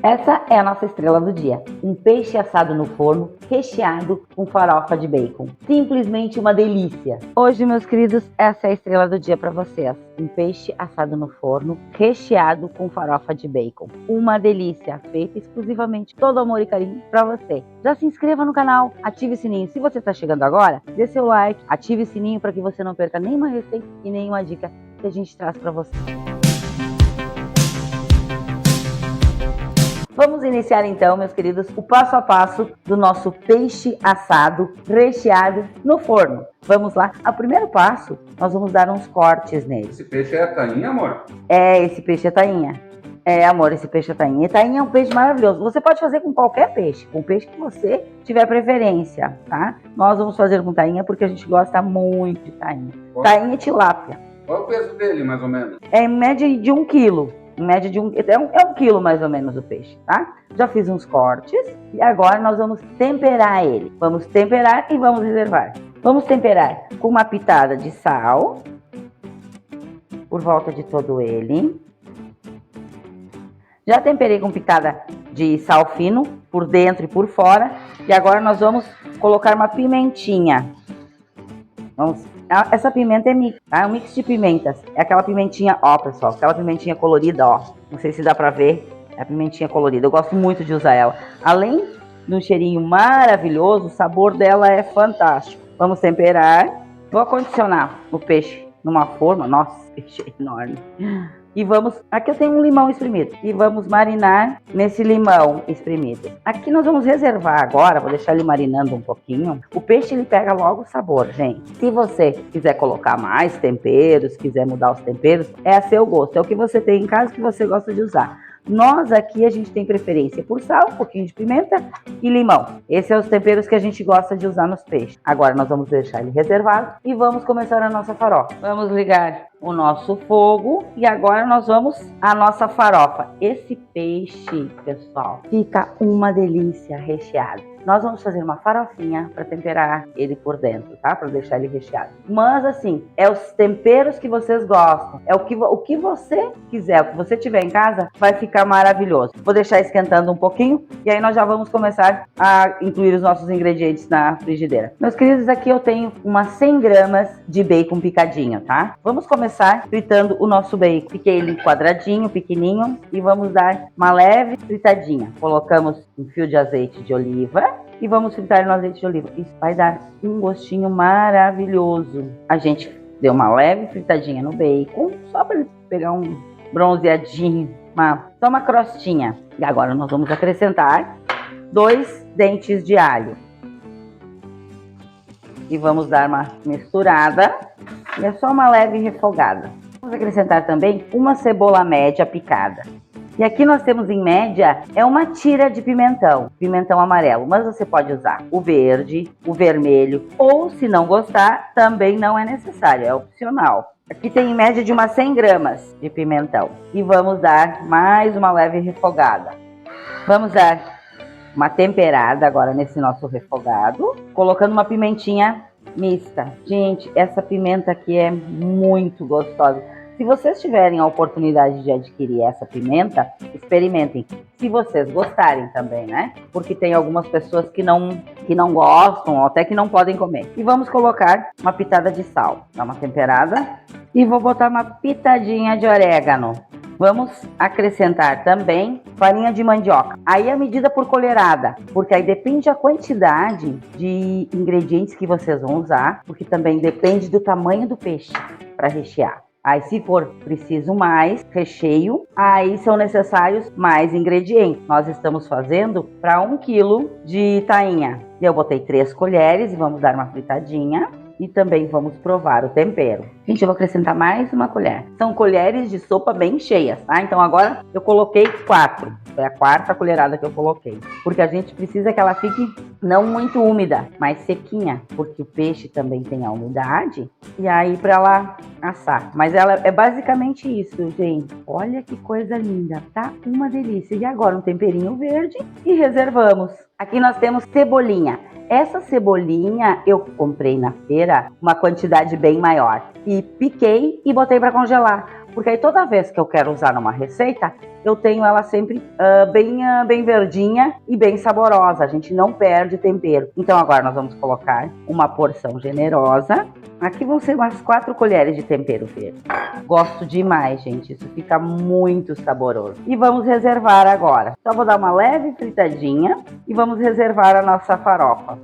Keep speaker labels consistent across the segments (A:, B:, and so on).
A: Essa é a nossa estrela do dia, um peixe assado no forno, recheado com farofa de bacon. Simplesmente uma delícia! Hoje, meus queridos, essa é a estrela do dia para vocês. Um peixe assado no forno, recheado com farofa de bacon. Uma delícia, feita exclusivamente todo amor e carinho para você. Já se inscreva no canal, ative o sininho. Se você está chegando agora, dê seu like, ative o sininho para que você não perca nenhuma receita e nenhuma dica que a gente traz para você. Vamos iniciar então, meus queridos, o passo a passo do nosso peixe assado recheado no forno. Vamos lá. O primeiro passo, nós vamos dar uns cortes nele.
B: Esse peixe é a tainha, amor?
A: Esse peixe é tainha. Amor, esse peixe é tainha. E tainha é um peixe maravilhoso. Você pode fazer com qualquer peixe, com o peixe que você tiver preferência, tá? Nós vamos fazer com tainha porque a gente gosta muito de tainha. Tainha e tilápia.
B: Qual é o peso dele, mais ou menos?
A: É em média de 1 quilo. Em média de é um quilo mais ou menos o peixe, tá? Já fiz uns cortes e agora nós vamos temperar ele. Vamos temperar e vamos reservar. Vamos temperar com uma pitada de sal por volta de todo ele. Já temperei com pitada de sal fino por dentro e por fora. E agora nós vamos colocar uma pimentinha. Essa pimenta é mix, tá? É um mix de pimentas. É aquela pimentinha, ó, pessoal, aquela pimentinha colorida, ó. Não sei se dá pra ver. É a pimentinha colorida. Eu gosto muito de usar ela. Além de um cheirinho maravilhoso, o sabor dela é fantástico. Vamos temperar. Vou acondicionar o peixe numa forma. Nossa, peixe é enorme. E vamos, aqui eu tenho um limão espremido e vamos marinar nesse limão espremido. Aqui nós vamos reservar agora, vou deixar ele marinando um pouquinho. O peixe ele pega logo o sabor, gente. Se você quiser colocar mais temperos, quiser mudar os temperos, é a seu gosto. É o que você tem em casa que você gosta de usar. Nós aqui a gente tem preferência por sal, um pouquinho de pimenta e limão. Esses são os temperos que a gente gosta de usar nos peixes. Agora nós vamos deixar ele reservado e vamos começar a nossa farofa. Vamos ligar o nosso fogo e agora nós vamos a nossa farofa. Esse peixe, pessoal, fica uma delícia recheado. Nós vamos fazer uma farofinha para temperar ele por dentro, tá? Para deixar ele recheado. Mas assim, é os temperos que vocês gostam. É o que você quiser, o que você tiver em casa, vai ficar maravilhoso. Vou deixar esquentando um pouquinho e aí nós já vamos começar a incluir os nossos ingredientes na frigideira. Meus queridos, aqui eu tenho umas 100 gramas de bacon picadinho, tá? Vamos começar fritando o nosso bacon. Piquei ele quadradinho, pequenininho e vamos dar uma leve fritadinha. Colocamos um fio de azeite de oliva e vamos fritar no azeite de oliva. Isso vai dar um gostinho maravilhoso. A gente deu uma leve fritadinha no bacon, só para ele pegar um bronzeadinho, só uma crostinha. E agora nós vamos acrescentar 2 dentes de alho. E vamos dar uma misturada. E é só uma leve refogada. Vamos acrescentar também uma cebola média picada. E aqui nós temos em média, uma tira de pimentão amarelo, mas você pode usar o verde, o vermelho, ou se não gostar, também não é necessário, é opcional. Aqui tem em média de umas 100 gramas de pimentão. E vamos dar mais uma leve refogada. Vamos dar uma temperada agora nesse nosso refogado, colocando uma pimentinha mista. Gente, essa pimenta aqui é muito gostosa. Se vocês tiverem a oportunidade de adquirir essa pimenta, experimentem. Se vocês gostarem também, né? Porque tem algumas pessoas que não gostam ou até que não podem comer. E vamos colocar uma pitada de sal. Dá uma temperada. E vou botar uma pitadinha de orégano. Vamos acrescentar também farinha de mandioca. Aí a medida por colherada, porque aí depende da quantidade de ingredientes que vocês vão usar, porque também depende do tamanho do peixe para rechear. Aí se for preciso mais recheio, aí são necessários mais ingredientes. Nós estamos fazendo para 1 quilo de tainha. Eu botei 3 colheres e vamos dar uma fritadinha. E também vamos provar o tempero. Gente, eu vou acrescentar mais uma colher. São colheres de sopa bem cheias, tá? Então agora eu coloquei 4. Foi a 4ª colherada que eu coloquei. Porque a gente precisa que ela fique não muito úmida, mas sequinha. Porque o peixe também tem a umidade. E aí para ela assar. Mas ela é basicamente isso, gente. Olha que coisa linda, tá? Uma delícia. E agora um temperinho verde e reservamos. Aqui nós temos cebolinha. Essa cebolinha eu comprei na feira uma quantidade bem maior e piquei e botei para congelar. porque aí toda vez que eu quero usar numa receita, eu tenho ela sempre bem verdinha e bem saborosa. A gente não perde tempero. Então agora nós vamos colocar uma porção generosa. Aqui vão ser umas 4 colheres de tempero verde. Gosto demais, gente. Isso fica muito saboroso. E vamos reservar agora. Só vou dar uma leve fritadinha e vamos reservar a nossa farofa.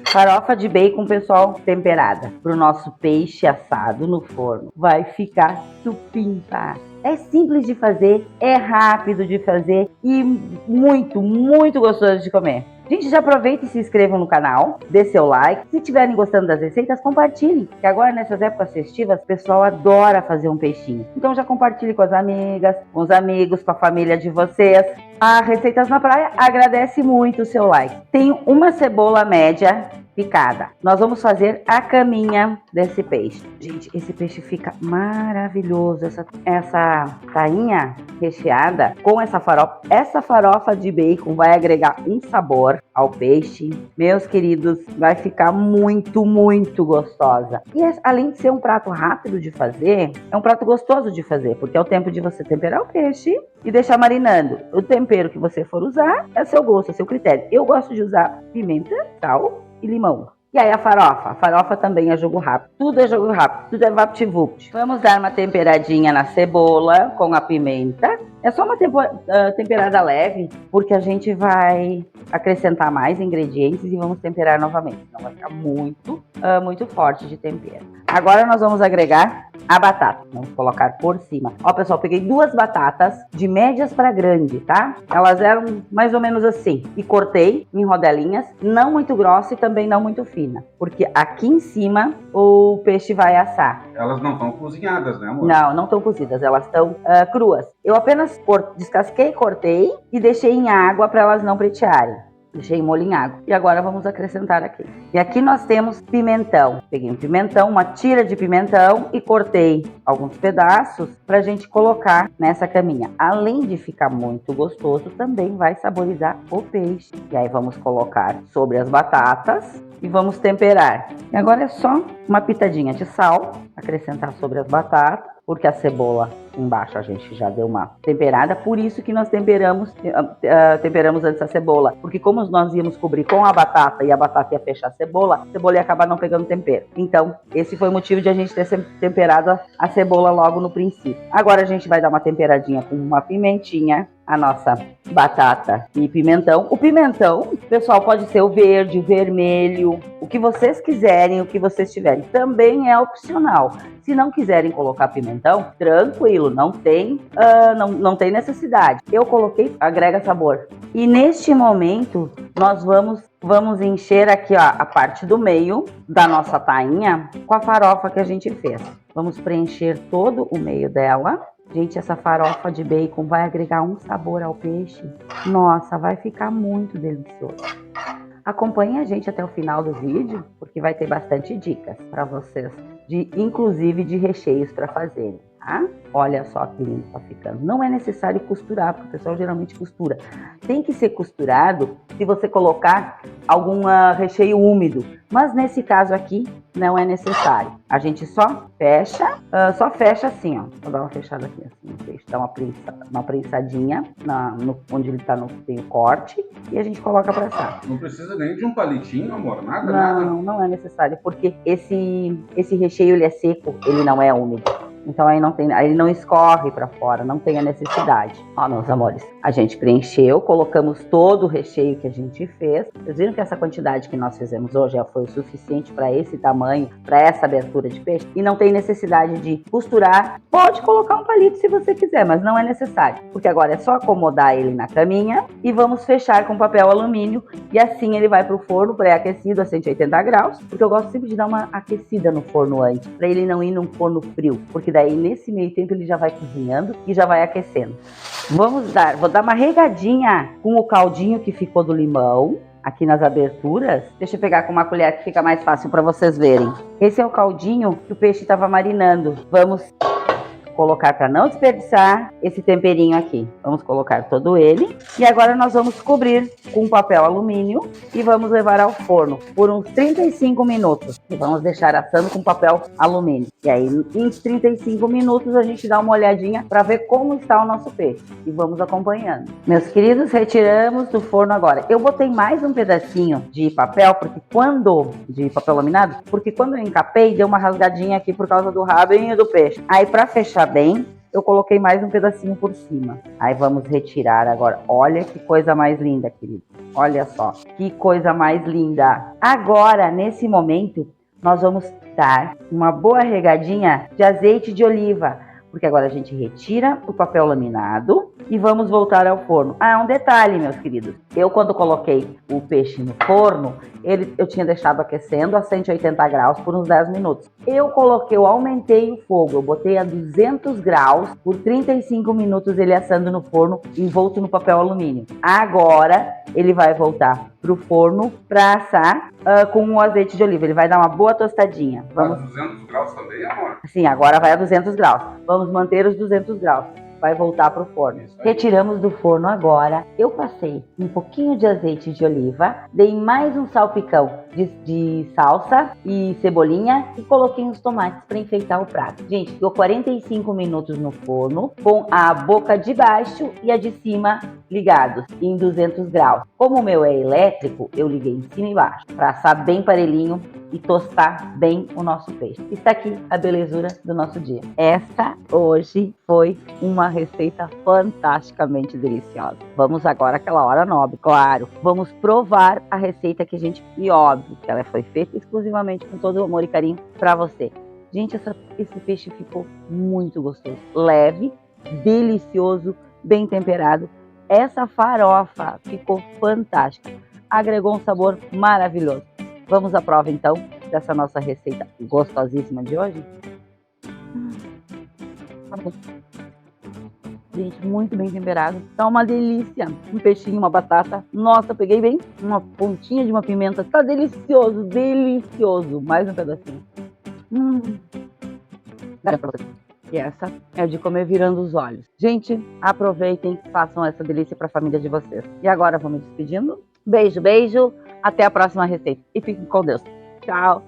A: Farofa de bacon, pessoal, temperada para o nosso peixe assado no forno. Vai ficar supimpa. É simples de fazer, é rápido de fazer e muito, muito gostoso de comer. Gente, já aproveita e se inscrevam no canal, dê seu like. Se estiverem gostando das receitas, compartilhem. Que agora, nessas épocas festivas, o pessoal adora fazer um peixinho. Então já compartilhe com as amigas, com os amigos, com a família de vocês. A Receitas na Praia agradece muito o seu like. Tenho uma cebola média picada. Nós vamos fazer a caminha desse peixe. Gente, esse peixe fica maravilhoso. Essa tainha recheada com essa farofa. Essa farofa de bacon vai agregar um sabor ao peixe. Meus queridos, vai ficar muito, muito gostosa. E além de ser um prato rápido de fazer, é um prato gostoso de fazer, porque é o tempo de você temperar o peixe e deixar marinando. O tempero que você for usar é seu gosto, é seu critério. Eu gosto de usar pimenta, sal e limão. E aí a farofa também é jogo rápido. Tudo é jogo rápido, tudo é vapt-vupt. Vamos dar uma temperadinha na cebola com a pimenta. É só uma temperada leve, porque a gente vai acrescentar mais ingredientes e vamos temperar novamente. Senão vai ficar muito forte de tempero. Agora nós vamos agregar a batata. Vamos colocar por cima. Ó, pessoal, peguei 2 batatas de médias para grande, tá? Elas eram mais ou menos assim. E cortei em rodelinhas, não muito grossa e também não muito fina. Porque aqui em cima o peixe vai assar.
B: Elas não estão cozinhadas, né, amor?
A: Não estão cozidas, elas estão cruas. Eu apenas descasquei, cortei e deixei em água para elas não pretearem. Deixei molho em água. E agora vamos acrescentar aqui. E aqui nós temos pimentão. Peguei um pimentão, uma tira de pimentão e cortei alguns pedaços pra gente colocar nessa caminha. Além de ficar muito gostoso, também vai saborizar o peixe. E aí vamos colocar sobre as batatas e vamos temperar. E agora é só uma pitadinha de sal, acrescentar sobre as batatas, porque a cebola embaixo a gente já deu uma temperada, por isso que nós temperamos antes a cebola, porque como nós íamos cobrir com a batata e a batata ia fechar a cebola ia acabar não pegando tempero. Então, esse foi o motivo de a gente ter temperado a cebola logo no princípio. Agora a gente vai dar uma temperadinha com uma pimentinha, a nossa batata e pimentão. O pimentão, pessoal, pode ser o verde, o vermelho, o que vocês quiserem, o que vocês tiverem. Também é opcional. Se não quiserem colocar pimentão, tranquilo, não tem necessidade. Eu coloquei, agrega sabor. E neste momento, nós vamos encher aqui, ó, a parte do meio da nossa tainha com a farofa que a gente fez. Vamos preencher todo o meio dela. Gente, essa farofa de bacon vai agregar um sabor ao peixe. Nossa, vai ficar muito delicioso. Acompanhe a gente até o final do vídeo, porque vai ter bastante dicas para vocês, inclusive de recheios para fazerem, tá? Olha só que lindo tá ficando. Não é necessário costurar, porque o pessoal geralmente costura. Tem que ser costurado se você colocar algum recheio úmido, mas nesse caso aqui não é necessário. A gente só fecha assim, ó. Vou dar uma fechada aqui assim, deixa dar uma prensadinha onde ele tem o corte e a gente coloca pra assar.
B: Não precisa nem de um palitinho, amor, nada,
A: nada.
B: Nada.
A: Não é necessário, porque esse recheio ele é seco, ele não é úmido. Então aí ele não escorre para fora, não tem a necessidade. Ó, meus amores, a gente preencheu, colocamos todo o recheio que a gente fez. Vocês viram que essa quantidade que nós fizemos hoje já foi o suficiente para esse tamanho, para essa abertura de peixe, e não tem necessidade de costurar. Pode colocar um palito se você quiser, mas não é necessário, porque agora é só acomodar ele na caminha e vamos fechar com papel alumínio, e assim ele vai para o forno pré-aquecido a 180 graus, porque eu gosto sempre de dar uma aquecida no forno antes, para ele não ir num forno frio, porque daí nesse meio tempo ele já vai cozinhando e já vai aquecendo. Vou dar uma regadinha com o caldinho que ficou do limão aqui nas aberturas. Deixa eu pegar com uma colher que fica mais fácil para vocês verem. Esse é o caldinho que o peixe estava marinando. Vamos colocar para não desperdiçar esse temperinho aqui. Vamos colocar todo ele. E agora nós vamos cobrir com papel alumínio e vamos levar ao forno por uns 35 minutos. E vamos deixar assando com papel alumínio. E aí, em 35 minutos, a gente dá uma olhadinha para ver como está o nosso peixe. E vamos acompanhando. Meus queridos, retiramos do forno agora. Eu botei mais um pedacinho de papel, de papel laminado, porque quando eu encapei, deu uma rasgadinha aqui por causa do rabinho do peixe. Aí, para fechar bem, eu coloquei mais um pedacinho por cima. Aí vamos retirar agora. Olha que coisa mais linda, querido. Olha só, que coisa mais linda. Agora, nesse momento, nós vamos dar uma boa regadinha de azeite de oliva, porque agora a gente retira o papel laminado e vamos voltar ao forno. Um detalhe, meus queridos. Eu, quando coloquei o peixe no forno, eu tinha deixado aquecendo a 180 graus por uns 10 minutos. Eu aumentei o fogo, eu botei a 200 graus por 35 minutos ele assando no forno, envolto no papel alumínio. Agora, ele vai voltar pro forno para assar com o azeite de oliva. Ele vai dar uma boa tostadinha.
B: Vamos... 200 graus também, amor?
A: Sim, agora vai a 200 graus. Vamos manter os 200 graus. Vai voltar para o forno. Retiramos do forno agora. Eu passei um pouquinho de azeite de oliva, dei mais um salpicão de salsa e cebolinha e coloquei uns tomates para enfeitar o prato. Gente, ficou 45 minutos no forno com a boca de baixo e a de cima ligados em 200 graus. Como o meu é elétrico, eu liguei em cima e embaixo para assar bem parelhinho e tostar bem o nosso peixe. Está aqui a belezura do nosso dia. Essa hoje foi uma receita fantasticamente deliciosa. Vamos agora àquela hora nobre, claro. Vamos provar a receita que a gente... E óbvio que ela foi feita exclusivamente com todo o amor e carinho para você. Gente, esse peixe ficou muito gostoso. Leve, delicioso, bem temperado. Essa farofa ficou fantástica. Agregou um sabor maravilhoso. Vamos à prova, então, dessa nossa receita gostosíssima de hoje? Gente, muito bem temperado. Tá uma delícia. Um peixinho, uma batata. Nossa, peguei bem uma pontinha de uma pimenta. Tá delicioso, delicioso. Mais um pedacinho. E essa é de comer virando os olhos. Gente, aproveitem, façam essa delícia para a família de vocês. E agora, vou me despedindo. Beijo, beijo. Até a próxima receita. E fiquem com Deus. Tchau.